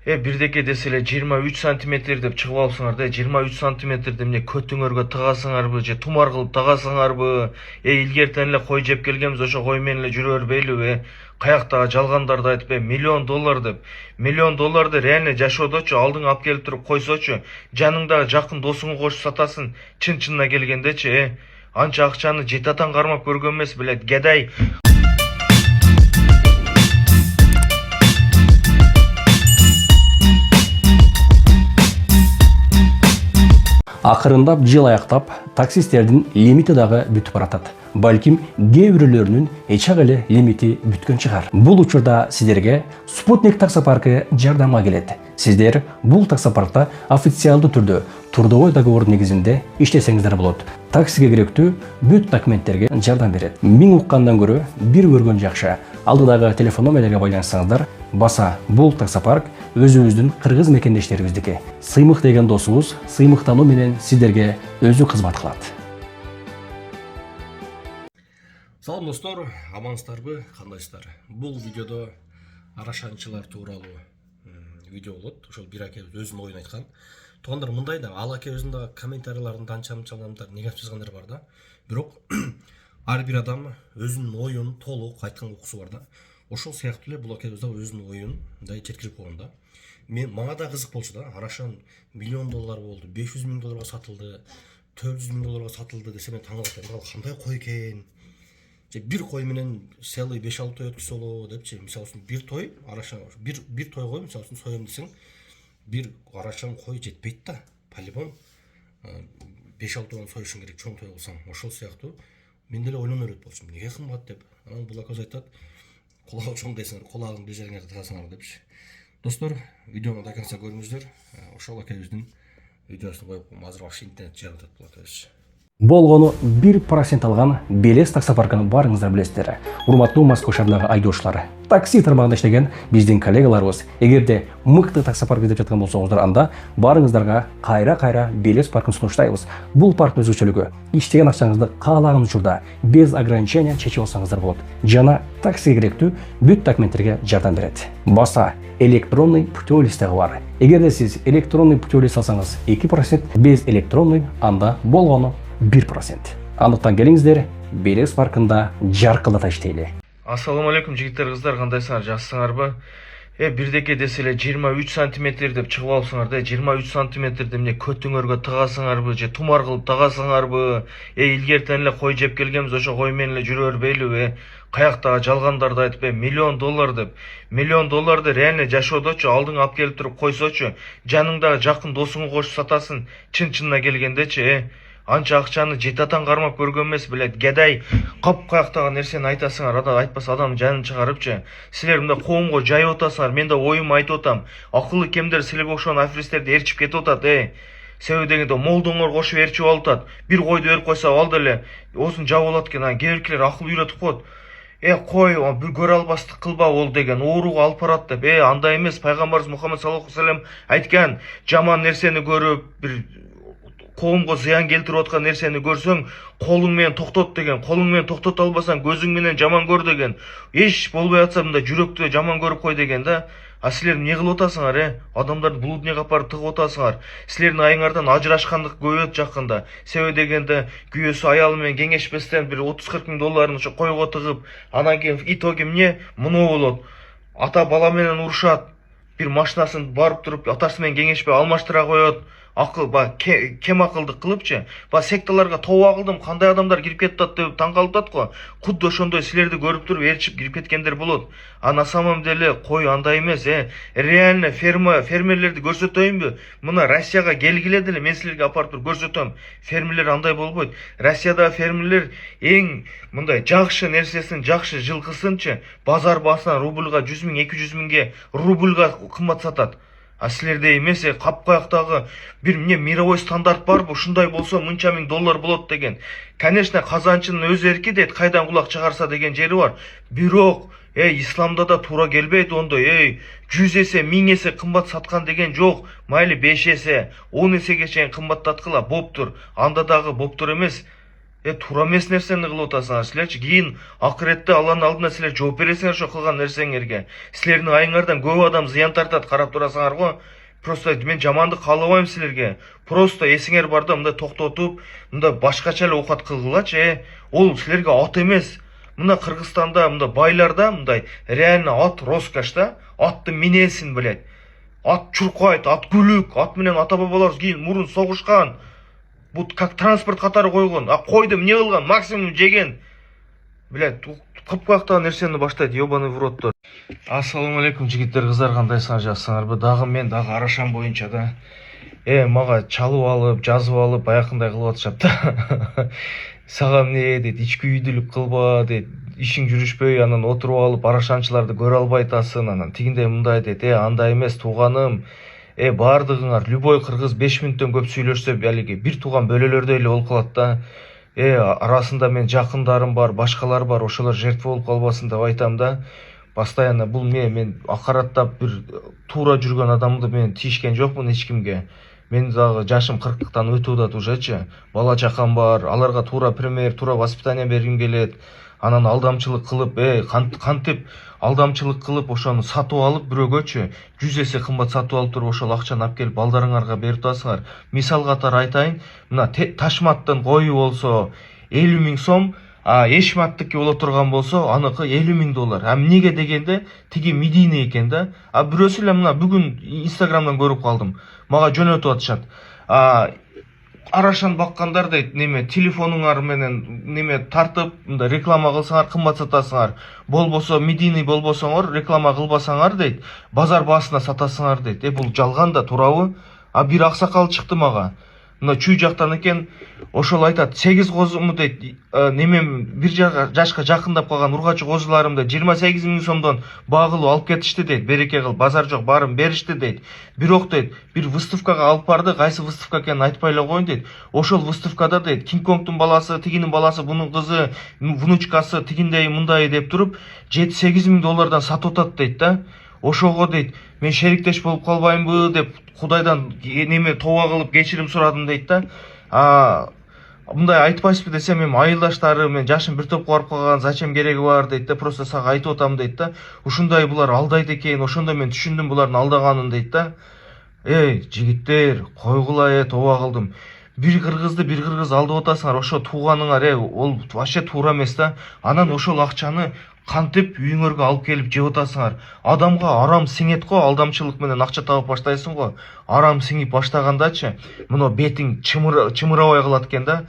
Бирдеке деселе 23 сантиметр деп чыгып алсыңар да, 23 сантиметрди эмне көтүңөргө тыгасыңарбы же тумар кылып тагасыңарбы? Илгертен эле кой жеп келгенбиз, ошо кой менен эле жүрө бербейлиби? Каяктагы жалгандарды айтып, миллион доллар деп. Миллион долларды реально жашоодочу алдыңа алып келип туруп койсочу, жаныңдагы жакын досуңа кошуп сатасың, чын-чынына келгендечи, анча акчаны жетатан кармап көргөн эмес, билет, гедай. Акырындап жыл аяктап, таксисттердин лимити дагы бүтүп баратат. Балким кээ бирөөлөрүнүн эчак эле лимити бүткөн чыгар. Бул учурда сиздерге Спутник таксопаркы жардамга келет. Сиздер бул таксопаркта официалдуу түрдө трудовой договор негизинде иштесеңиздер болот. Таксиге керектүү бүт документтерге жардам берет. Миң уккандан көрө бир көргөн жакшы. Алдыдагы телефон номерлерге байланышсаңыздар, баса бул таксопарк өзүбүздүн кыргыз мекендештерибиздики. Сыймык деген досубуз сыймыктануу менен сиздерге өзү кызмат кылат. Салам достор, амансыздарбы, кандайсыздар? Бул видеодо арашанчылар тууралуу видео болот. Ошол бир аке өзүнүн оюн айткан. Туугандар, мындай да, ал аке өзүнүн комментарийлеринде анча-мынча адамдар негатив жазгандар бар да. Бирок ар бир адам өзүнүн оюн толук айткан укуусу бар да. Ошол сыяктуу эле бул аке өзүнүн оюн мындай жеткирип койгон да. Мага да кызык болчу да. Арашан миллион доллар болду, 500 миң долларга сатылды, 400 миң долларга сатылды десе мен таң калып атам. Кандай кой экен? Бир кой менен целый 5-6 той өткүзсө болобу депчи. Мисалы үчүн бир той арашан бир той кой, мисалы үчүн соем десең, бир арашан кой жетпейт да. По-любому 5-6 тойдон союшуң керек, чоң той болсаң. Ошол сыяктуу мен деле ойлонор болчумун. Эмнеге кымбат деп. Анан бул аке айтат, кулагы чоң десеңер, кулагыңды бир жериңерге тыгасыңар депчи. Достор, видеону да конца көрүңүздөр. Ошол акебиздин видеосун коюп, азыр вообще интернет жаратат бул акебиз. Болгону 1% алган Белес таксопаркын барыңыздар билесиздер. Урматтуу Москва шаарындагы айдоочулар, такси тармагында иштеген биздин коллегаларыбыз, эгерде мыкты таксопарк издеп жаткан болсоңуздар, анда барыңыздарга кайра Белес паркын сунуштайбыз. Бул парктын өзгөчөлүгү иштеген акчаңызды каалаган учурда без ограничения чечип алсаңыздар болот. Жана таксиге керектүү бүт документтерге жардам берет. Баса электронный путевой листеги бар. Эгерде сиз электронный путевой лист алсаңыз 2%, без электронный анда болгону 1%. Андыктан келиңиздер, Белес паркында жаркылдата иштейли. Ассаламу алейкум жигиттер, кыздар, кандайсыңар, жакшысыңарбы? Бирдеке деселе 23 сантиметр деп чыгып алсыңар да, 23 сантиметрди эмне көтүңөргө тыгасыңарбы же тумар кылып тагасыңарбы? Илгертен эле кой жеп келгенбиз, ошо кой менен эле жүрө бербейлиби? Каяктагы жалгандарды айтып, миллион доллар деп. Миллион долларды реально жашоодочу алдыңа алып келип туруп койсочу, жаныңдагы жакын досуңа кошуп сатасың, чын-чынына келгендечи, анча акчаны жетатан кармап көргөн эмес, билет, гедай. Каяктагы нерсени айтасыңар, айтпаса адам жанын чыгарыпчы. Силер мында коомго жайып атасыңар, мен да оюмду айтып атам. Акыллы кемдер силерге окшогон аферисттерди ээрчип кетип атат, себеби дегенде молдоңор кошуп ээрчип алып атат. Бир койду берип койсо алды эле, осун жабып алат экен. Кээ биркилер акыл үйрөтүп коет. Кой, бир көрө албастык кылба ол деген, ооруга алып барат деп. Андай эмес. Пайгамбарыбыз Мухаммад саллаллаху алейхи ва саллям айткан, жаман нерсени көрүп, бир коомго зыян келтирип аткан нерсени көрсөң, колуң менен токтот деген. Колуң менен токтото албасаң, көзүң менен жаман көр деген. Эч болбой атса мында жүрөктү жаман көрүп кой деген да. Силер эмне кылып атасыңар, Адамдарды бул дүйнөгө апарып тыгып атасыңар. Силердин айыңардан ажырашкандык көбөйөт жакында. Себеби дегенде күйөөсү аялы менен кеңешпестен бир 30-40 миң долларын ошо койго тыгып, анан кийин итоги эмне? Муну болот. Ата бала менен урушат. Бир машинасын барып туруп атасы менен кеңешпей алмаштыра коет. Акыл, кем акылдык кылыпчы. Секталарга тооба кылдым, кандай адамдар кирип кетет деп таң калып атат го. Кудду ошондой силерди көрүп туруп ээрчип кирип кеткендер болот. На самом деле кой андай эмес, реально фермерлерди көрсөтөйүнбү? Мына Россияга келгиле деле мен силерге апарып туруп көрсөтөм. Фермерлер андай болбойт. Россияда фермерлер эң мындай жакшы нерсесин, жакшы жылкысынчы базар баасынан рубльга 100 миң, 200 миңге рубльга кымбат сатат. Силерде эмес, капкаяктагы бир мировой стандарт бар, ушундай болсо мынча миң доллар болот деген. Конечно, казанчынын өз эрки дейт, кайдан кулак чыгарса деген жери бар. Бирок, исламда да туура келбейт ондой, 100 эсе, 1000 эсе кымбат саткан деген жок. Майли 5 эсе, 10 эсеге чейин кымбаттаткыла, боптур. Анда дагы боптур эмес. Туура эмес нерсени кылып атасыңар силерчи. Кийин акыретте Алланын алдында силер жооп бересиңер ошо кылган нерсеңерге. Силердин айыңардан көп адам зыян тартат, карап турасыңар го. Просто мен жамандык каалабайм силерге. Просто эсиңер барда мындай токтотуп, мындай башкача эле оокат кылгылачы. Ол силерге ат эмес. Мына Кыргызстанда мындай байларда мындай реально ат роскошь да. Атты минесин билет. Ат чуркайт, ат күлүк, ат менен ата бабаларыбыз кийин мурун согушкан. Бу как транспорт катары койгон. Койду эмне кылган? Максимум жеген. Блядь, кыпкактаган нерсени баштайт, ёбаный в роттор. Ассаламу алейкум жигиттер, кыздар, кандайсыңар, жақсыңарбы? Дагы мен дагы Арашан боюнча да мага чалып алып, жазып алып, баякындай кылып атышат да. Сага эмне дейт, ички үйдүлүк кылба дейт. Ишиң жүрүшпөй, анан отуруп алып Арашанчыларды көрө албай атасың, анан тигиндей мындай дейт. Андай эмес тууганым. Бардыгыңар любой кыргыз 5 мүнөттөн көп сүйлөшсө, алиги бир тууган бөлөлөрдөй эле болуп калат да. Арасында мен жакындарым бар, башкалар бар, ошолор жертва болуп калбасын деп айтам да. Постоянно бул мен акараттап бир туура жүргөн адамды мен тийишкен жокмун эч кимге. Мен дагы жашым 40-тан өтүп атат ужечи. Бала чакам бар, аларга туура пример, туура воспитание бергим келет. Анан алдамчылык кылып, кантип алдамчылык кылып ошону сатып алып бирөөгөчү 100 эсе кымбат сатып алып туруп ошол акчаны алып келип балдарыңарга берип атасыңар. Мисал катары айтайын, мына Ташматтын кою болсо 50 000 сом, Эшматтыки боло турган болсо аныкы 50 000 доллар. Эмнеге дегенде тиги Медина экен да. Бирөөсү эле мына бүгүн Инстаграмдан көрүп калдым. Мага жөнөтүп атышат. Арашан баккандар дейт, телефонуңар менен тартып, мындай реклама кылсаңар кымбат сатасыңар. Болбосо Медина болбосоңор реклама кылбасаңар дейт, базар баасына сатасыңар дейт. Бул жалган да, туурабы? Бир аксакал чыкты мага. Мына чүй жактан экен, ошол айтат, 8 козуму дейт, бир жашка жакындап калган ургачы козуларымды 28 000 сомдон багылып алып кетишти дейт. Береке кыл, базар жок, баарын беришти дейт. Бирок дейт, бир выставкага алып барды, кайсы выставка экенин айтпай эле коеюн дейт. Ошол выставкада дейт, Кинг-Конгдун баласы, тигинин баласы, бунун кызы, внучкасы, тигиндей мындай деп туруп 7-8 000 доллардан сатып атат дейт да. Ошого дейт, мен шериктеш болуп калбаймбы деп Кудайдан тооба кылып кечирим сурадым дейт да. Мындай айтпайсызбы десем, мен айылдаштары, мен жашым бир топко барып калган, зачем кереги бар дейт да, просто сага айтып атам дейт да. Ушундай булар алдайт экен, ошондо мен түшүндүм булардын алдаганын дейт да. Жигиттер, койгула, тооба кылдым. Бир кыргыз алдап атасыңар, ошо тууганыңар, ол вообще туура эмес да. Анан ошол акчаны кантип үйүңөргө алып келип жеп атасыңар. Адамга арам сиңет го, алдамчылык менен акча табып баштайсың го. Арам сиңип баштагандачы, мына бетиң чымырабай калат экен да.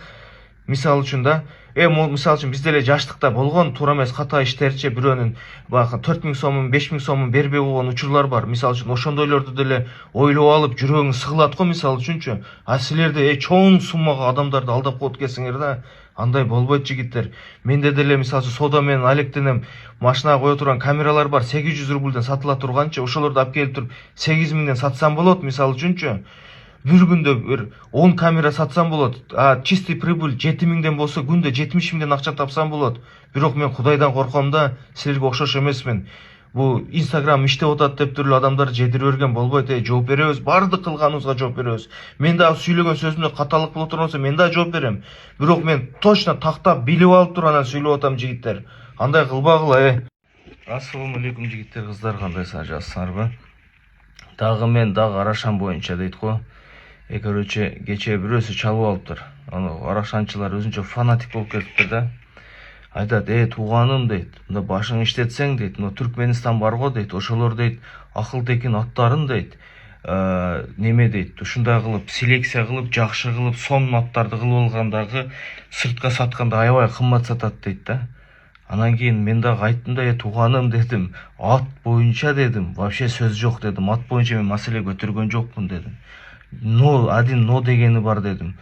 Мисал үчүн да, мисал үчүн бизде эле жаштыкта болгон туура эмес ката иштерчи бирөөнүн 4 000 сомун, 5 000 сомун бербей койгон учурлар бар. Мисал үчүн ошондойлорду деле ойлоп алып жүрөгүң сыгылат го, мисал үчүнчү. Силерде чоң суммага адамдарды алдап коет экенсиңер да. Андай болбойт жигиттер. Менде деле мисалы үчүн сода менен алектенем, машинага кое турган камералар бар, 800 рубльден сатыла турганчы, ошолорду алып келип туруп 8 000ден сатсам болот, мисалы үчүнчү. Бир күндө бир 10 камера сатсам болот. Чистый прибыль 7 000ден болсо күндө 70 000ден акча тапсам болот. Бирок мен Кудайдан корком да, силерге окшош эмесмин. Бу Инстаграм иштеп атат деп туруп адамдар жедире берген болбойт. Жооп беребиз, бардык кылганыбызга жооп беребиз. Мен дагы сүйлөгөн сөзүмдө каталык боло турган болсо мен да жооп берем. Бирок мен точно тактап билип алып туруп анан сүйлөп атам жигиттер. Андай кылбагыла. Ассаламу алейкум жигиттер, кыздар, кандайсыңар, жақсыңарбы? Дагы мен дагы Арашан боюнча дейт го. Короче, кечээ бирөөсү чалып алыптыр. Арашанчылар өзүнчө фанатик болуп кетиптир да. Айтат, тууганым дейт, мында башың иштетсең дейт, Түркменистан бар го дейт, ошолор дейт, акылтекин аттарын дейт, дейт, ушундай кылып, селекция кылып, жакшы кылып, сонун аттарды кылып алгандагы сыртка сатканда аябай кымбат сатат дейт да. Анан кийин мен дагы айттым да, тууганым дедим, ат боюнча дедим, вообще сөз жок дедим, ат боюнча мен маселе көтөргөн жокмун дедим. Но дегени бар дедим.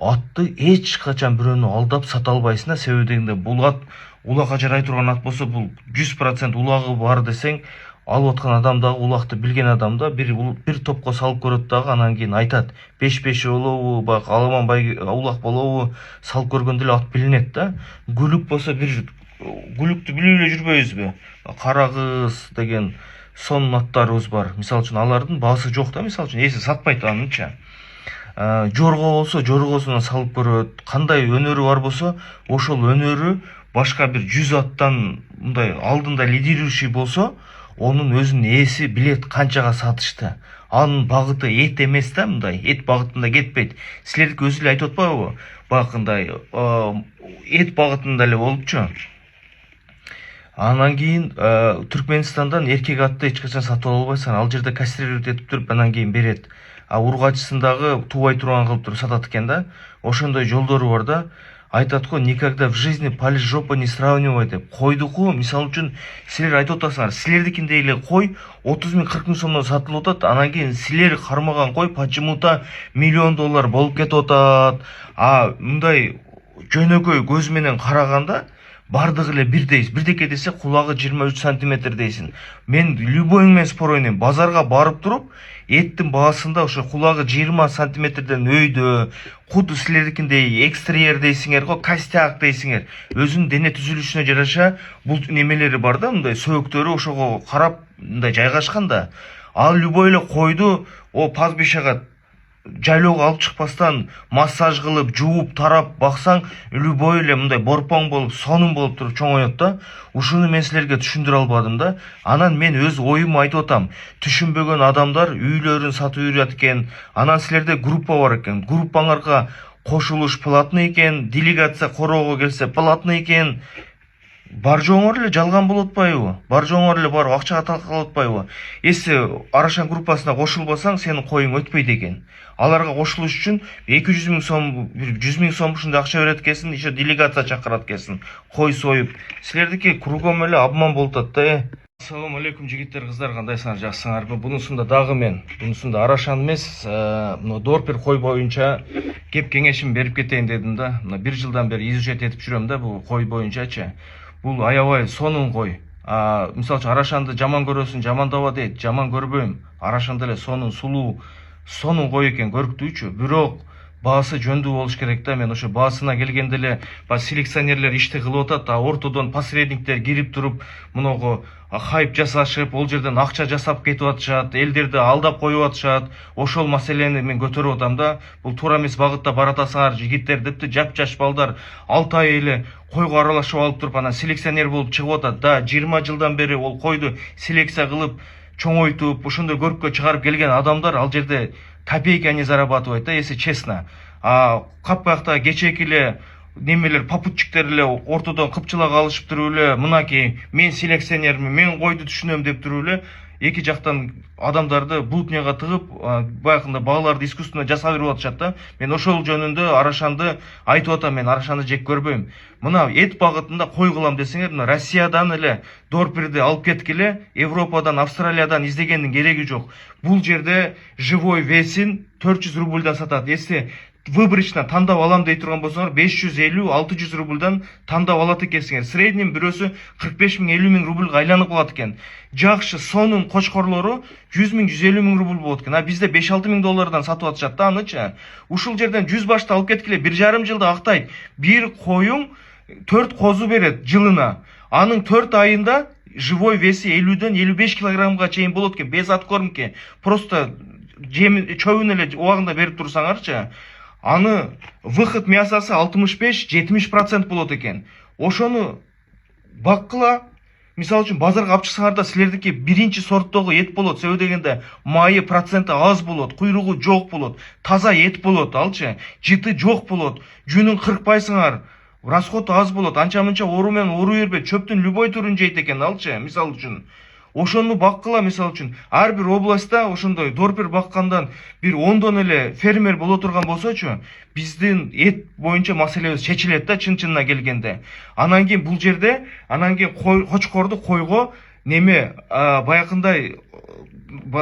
Атты эч качан бирөөнү алдап сата албайсың да, себеби дегенде бул ат улакка жарай турган ат болсо, бул 100% улагы бар десең, алып аткан адам дагы улакты билген адам да бир топко салып көрөт дагы, анан кийин айтат, 5-5 болобу, Аламан бай улак болобу, салып көргөндө эле ат билинет да. Гүлүк болсо бир гүлүктү билип эле жүрбөйбүзбү? Кара кыз деген сонун аттарыбыз бар. Мисалы үчүн алардын баасы жок да, мисалы үчүн эси сатпайт анычы. жорго болсо жоргосуна салып көрөт, кандай өнөрү бар болсо ошол өнөрү башка бир 100 аттан мындай алдында лидирующий болсо онун өзүнүн ээси билет канчага сатышты. Анын багыты эт эмес да, мындай эт багытында кетпейт. Силердики өзү эле айтып атпайбы? Багындай эт багытында эле болупчу. Анан кийин Түркменистандан эркек атты эч качан сатып ала албайсың. Ал жерде кастрировать этип туруп анан кийин берет. Ургачысын дагы туубай турган кылып туруп сатат экен да. Ошондой жолдору бар да. Айтат го, никогда в жизни палец жопа не сравнивай деп. Койдуку, мисалы үчүн, силер айтып атасыңар, силердикиндей эле кой 30 000 40 000 сомдон сатылып атат, анан кийин силер кармаган кой почему-то $1 000 000 болуп кетип атат. Мындай жөнөкөй көз менен караганда бардыгы эле бирдей. Бирдеке десе кулагы 23 сантиметр дейсиң. Мен любой менен спор ойнойм. Базарга барып туруп, эттин баасында ошо кулагы 20 сантиметрден өйдө, куду силердикиндей экстерьер дейсиңер го, костяк дейсиңер. Өзүнүн дене түзүлүшүнө жараша бул немелери бар да, мындай сөйөктөрү ошого карап мындай жайгашкан да. Ал любой эле койду о пастбищага жайлоого алып чыкпастан массаж кылып, жууп, тарап баксаң, любой эле мындай борпоң болуп, сонун болуп туруп чоңоет да. Ушуну мен силерге түшүндүрө албадым да. Анан мен өз оюмду айтып атам. Түшүнбөгөн адамдар үйлөрүн сатып жүрөт экен. Анан силерде группа бар экен. Группаңарга кошулуш платный экен, делегация короого келсе платный экен. Бар жоңор эле жалган болуп атпайбы? Бар жоңор эле барып акчага талкалап атпайбы? Эси Арашан группасына кошулбасаң, сенин коюң өтпөйт экен. Аларга кошулуш үчүн 200 000 сом, 100 000 сом ушундай акча берет экенсиң, еще делегация чакырат экенсиң. Кой союп. Силердики кругом эле обман болуп атат да. Ассаламу алейкум жигиттер, кыздар, кандайсыңар, жакшысыңарбы? Бунусунда дагы мен, бунусунда Арашан эмес, Дорпер кой боюнча кеп кеңешим берип кетейин дедим да. 1 жылдан бери изучать этип жүрөм да бул кой боюнчачы. Бул аябай сонун кой. Мисалы үчүн Арашанды жаман көрөсүң, жамандаба дейт. Жаман көрбөйм. Арашан деле сонун, сулуу, сонун кой экен, көрктүүчү. Бирок баасы жөндүү болуш керек да. Мен ошо баасына келгенде эле селекционерлер ишти кылып атат, ортодон посредниктер кирип туруп, муногу хайп жасашып, ол жерден акча жасап кетип атышат, элдерди алдап коюп атышат. Ошол маселени мен көтөрүп атам да. Бул туура эмес багытта баратасыңар жигиттер депти, жап-жаш балдар 6 ай эле койго аралашып алып туруп, анан селекционер болуп чыгып атат да. 20 жылдан бери ол койду селекция кылып, чоңойтуп, ошондой көрккө чыгарып келген адамдар ал жерде копейка не зарабатывает да, если честно. Капкакта кечеки эле немелер, попутчиктер эле ортодон кыпчылак алышып туруп эле, мынаки мен селекционермин, мен койду түшүнөм деп туруп эле эки жактан адамдарды бултняга тыгып, баягында бааларды искусственно жасап берип атышат да. Мен ошол жөнүндө Арашанды айтып атам, мен Арашанды жек көрбөйм. Мына эт багытында кой кылам десеңер, мына Россиядан эле Дорперди алып кеткиле, Европадан, Австралиядан издегендин кереги жок. Бул жерде живой весин 400 рубльдан сатат. Если выборочно тандап алам дей турган болсоңор, 550-600 рубльдан тандап алат экенсиңер. Среднем бирөөсү 45 000, 50 000 рубльга айланып калат экен. Жакшы сонун кочкорлору 100 000, 150 000 рубль болот экен. Бизде 5-6 000 доллардан сатып атышат да анычы. Ушул жерден 100 башты алып кеткиле, 1,5 жылда актайт. Бир коюң 4 козу берет жылына. Анын 4 айында живой веси 50-ден 55 килограммга чейин болот экен, без откормки. Просто чөбүн эле убагында берип турсаңарчы, аны выход мясасы 65-70% болот экен. Ошону баккыла. Мисалы үчүн базарга алып чыксаңарда силердики биринчи сорттогу эт болот. Себеби дегенде майы проценти аз болот, куйругу жок болот, таза эт болот, алчы. Жыты жок болот. Жүнүн кыркпайсыңар. Расходу аз болот. Анча-мынча ору менен ору бербейт. Чөптүн любой түрүн жейт экен, алчы. Мисалы үчүн. Ошону баккыла, мисалы үчүн. Ар бир областта ошондой Дорпер баккандан бир 10дон эле фермер боло турган болсочу, биздин эт боюнча маселебиз чечилет да, чын-чынына келгенде. Анан кийин бул жерде, анан кийин кочкорду койго неме баягындай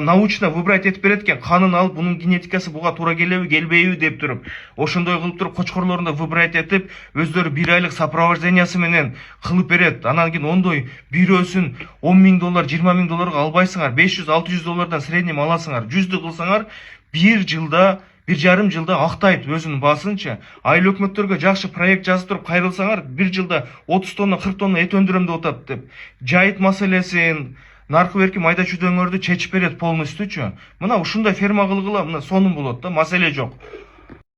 научно выбрать этип берет экен, канын алып, бунун генетикасы буга туура келеби, келбейби деп туруп, ошондой кылып туруп кочкорлорун выбрать этип, өздөрү 1 айлык сопровождениясы менен кылып берет. Анан кийин ондой бирөөсүн 10 000 доллар, 20 000 долларга албайсыңар, 500-600 доллардан среднем аласыңар. 100дү кылсаңар 1 жылда, 1,5 жылда актайт өзүнүн баасынчы. Айыл өкмөттөргө жакшы проект жазып туруп кайрылсаңар, 1 жылда 30 тонна, 40 тонна эт өндүрөм деп атат деп. Жайыт маселесин, наркы берки майда чүйдөңөрдү чечип берет полностьючу. Мына ушундай ферма кылгыла, мына сонун болот да, маселе жок.